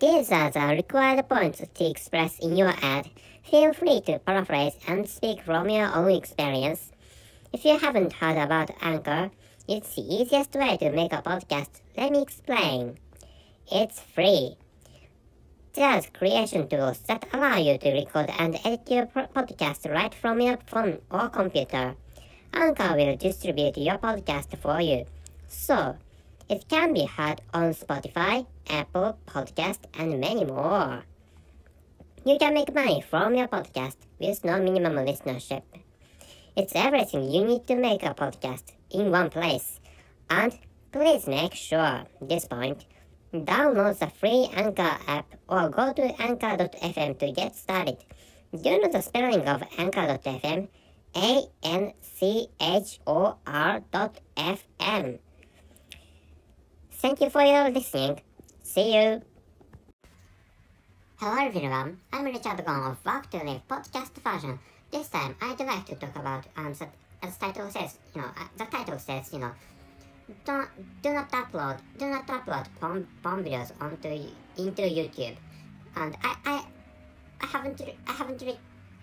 These are the required points to express in your ad. Feel free to paraphrase and speak from your own experience. If you haven't heard about Anchor, it's the easiest way to make a podcast. Let me explain. It's free. There's creation tools that allow you to record and edit your podcast right from your phone or computer. Anchor will distribute your podcast for you. So, it can be heard on Spotify, Apple Podcast, and many more. You can make money from your podcast with no minimum listenership. It's everything you need to make a podcast in one place. And please make sure, this point, download the free Anchor app or go to anchor.fm to get started. Do you know the spelling of anchor.fm? ANCHOR.FM. Thank you for your listening. See you. Hello everyone, I'm Richard Gon of Work to Live podcast version. This time I'd like to talk about, as the title says, do not upload porn videos into YouTube. And I haven't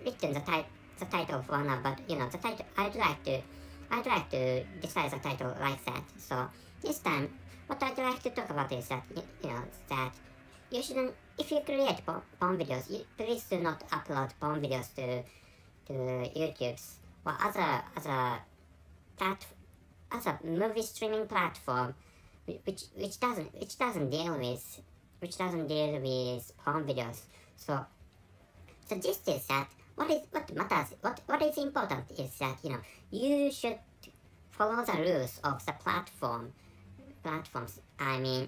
written the title for now, but the title I'd like to decide the title like that. So this time, what I'd like to talk about is that that you shouldn't, if you create porn videos, please do not upload porn videos to YouTube or other movie streaming platform which doesn't deal with porn videos. So this is that what is important is that you should follow the rules of the platforms. I mean,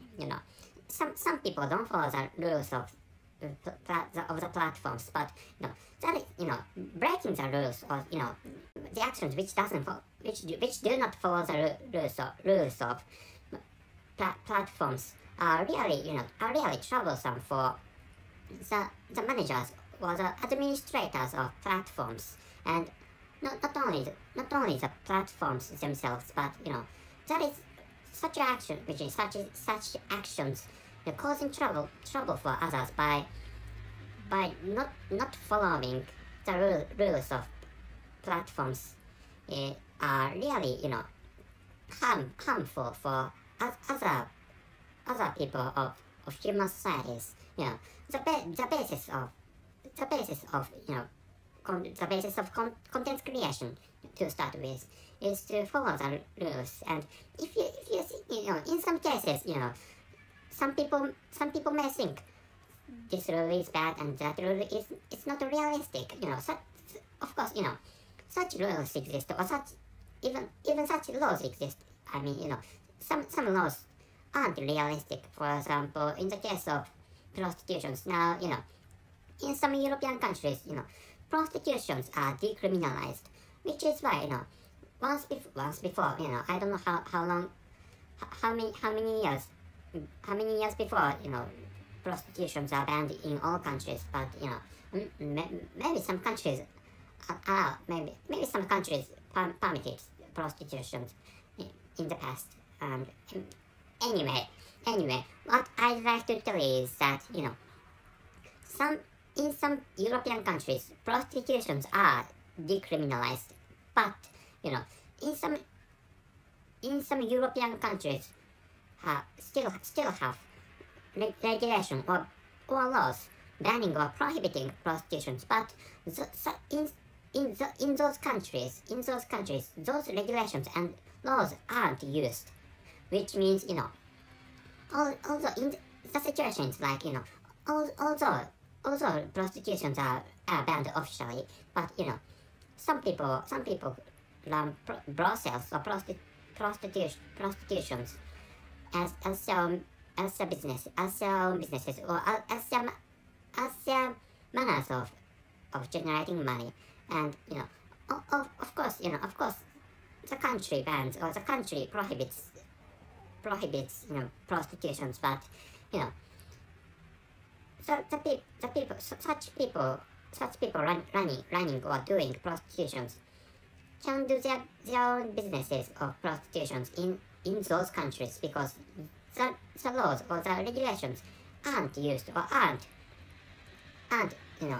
some people don't follow the rules of the platforms, but that is breaking the rules, or the actions which do not follow the rules of platforms are really troublesome for the managers or the administrators of platforms, and not only the platforms themselves, but that is such actions causing trouble for others by not following the rules of platforms are really harmful for other people of human societies. The basis of content creation, to start with, is to follow the rules. And if you see, in some cases, some people may think this rule is bad and that rule is not realistic. Of course, such rules exist, or even such laws exist. I mean, some laws aren't realistic. For example, in the case of prostitutions, now, in some European countries, prostitutions are decriminalized, which is why, once before, I don't know how many years before, prostitutions are banned in all countries, but maybe some countries maybe some countries permitted prostitutions in the past. And anyway, what I'd like to tell you is that in some European countries prostitutions are decriminalized, but in some European countries still have regulation or laws banning or prohibiting prostitutions, but in those countries, those regulations and laws aren't used, which means although in the situations like although prostitutions are banned officially, but some people run brothels or prostitutions as their businesses, or as their manners of generating money. And of course the country bans, or the country prohibits prostitutions, but such people running or doing prostitutions can do their own businesses of prostitutions in those countries, because the laws or the regulations aren't used or aren't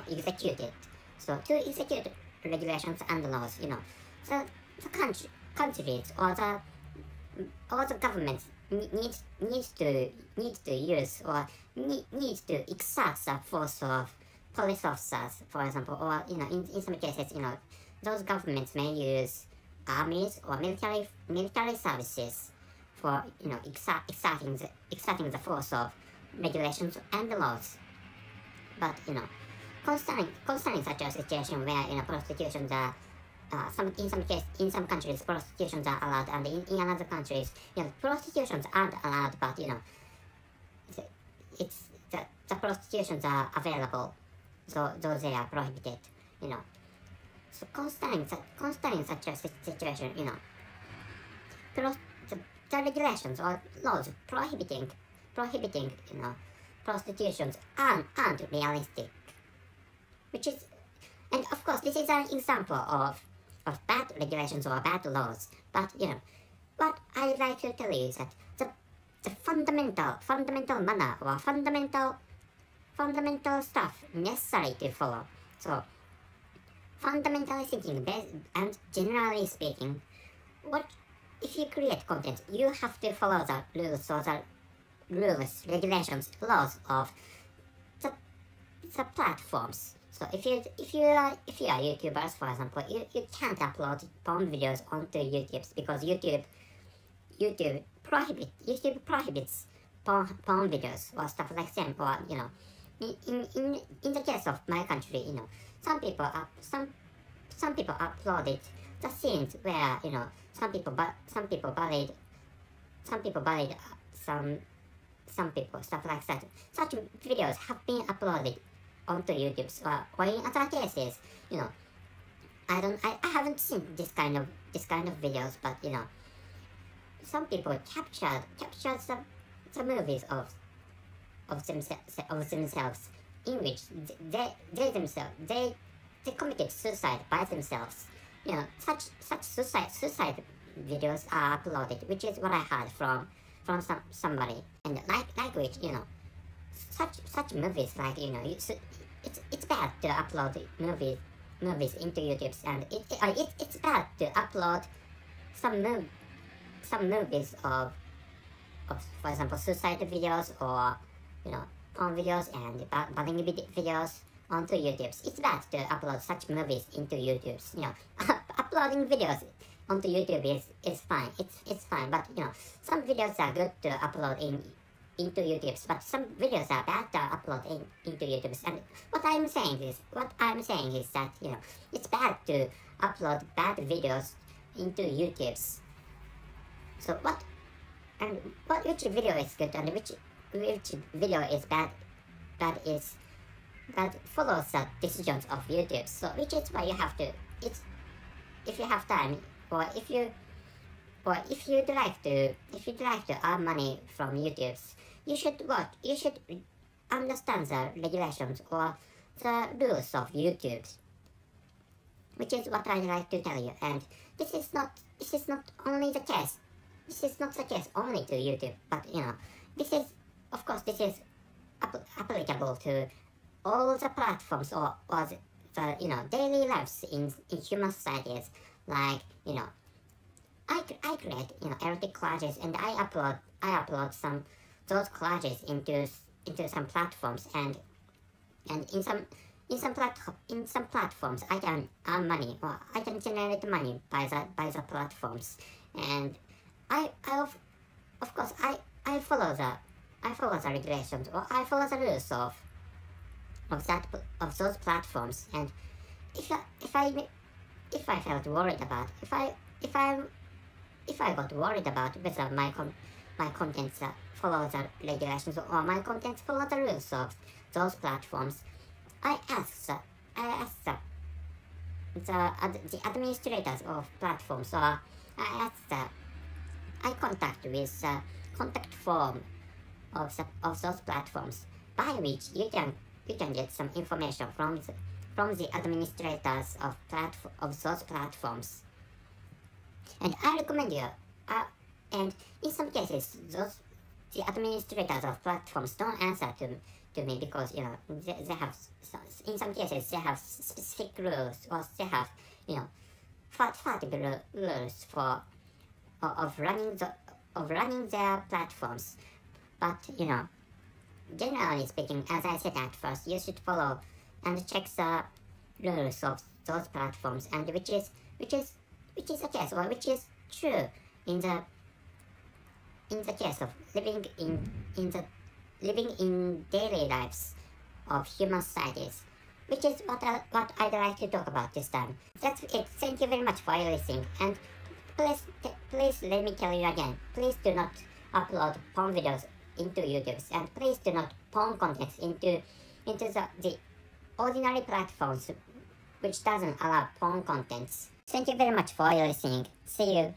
executed. So to execute regulations and laws, the countries or the governments needs to use or needs to exert the force of police officers, for example, or in some cases, those governments may use armies or military services for exerting the force of regulations and laws. But concerning such a situation where prostitutions are in some countries prostitutions are allowed, and in other countries prostitutions aren't allowed, but it's the prostitutions are available, so those they are prohibited. So concerning such a situation, the regulations or laws prohibiting prostitutions aren't realistic, which is, and of course this is an example of bad regulations or bad laws. But what I like to tell you is that the fundamental manner or fundamental stuff necessary to follow. So fundamentally thinking and generally speaking, if you create content, you have to follow the rules or the regulations, laws of the platforms. So if you are YouTubers, for example, you can't upload porn videos onto YouTube because YouTube prohibits porn videos or stuff like that. Or in the case of my country, some people uploaded the scenes where some people buried some people, stuff like that. Such videos have been uploaded onto YouTube, or in other cases, I haven't seen this kind of videos, but some people captured the movies of themselves, in which they committed suicide by themselves. Such suicide videos are uploaded, which is what I heard from somebody, and like which such movies, like it's bad to upload movies into YouTube, and it's bad to upload some movies of for example suicide videos or porn videos and budding videos onto YouTube. It's bad to upload such movies into YouTube. Uploading videos onto YouTube is fine. It's fine, but some videos are good to upload into YouTube, but some videos are bad to upload into YouTube. And what I'm saying is that it's bad to upload bad videos into YouTube. So which video is good and which video is bad? That follows the decisions of YouTube. So which is why you have to. If you have time, or if you'd like to earn money from YouTube, you should understand the regulations or the rules of YouTube, which is what I like to tell you. And this is not only the case. This is not the case only to YouTube, but this is applicable to all the platforms or the daily lives in human societies. Like I create erotic collages, and I upload those collages into some platforms, and in some platforms I can earn money, or I can generate money by the platforms. And I follow the regulations, or I follow the rules of those platforms. And if I felt worried about, if I got worried about whether my contents follow the regulations or my contents follow the rules of those platforms, I asked the administrators of platforms, or I contact with the contact form of those platforms, by which you can get some information from the administrators of those platforms. And I recommend you, and in some cases the administrators of platforms don't answer to me because, you know, they have, in some cases, they have specific rules, or they have, you know, particular rules for of running their platforms. But, you know, generally speaking, as I said at first, you should follow and check the rules of those platforms, and which is the case, or which is true in the case of living in daily lives of human societies, which is what I'd like to talk about this time. That's it. Thank you very much for listening, and please let me tell you again, please do not upload porn videos into YouTube, and please do not porn content into the ordinary platforms which doesn't allow porn contents. Thank you very much for listening. See you.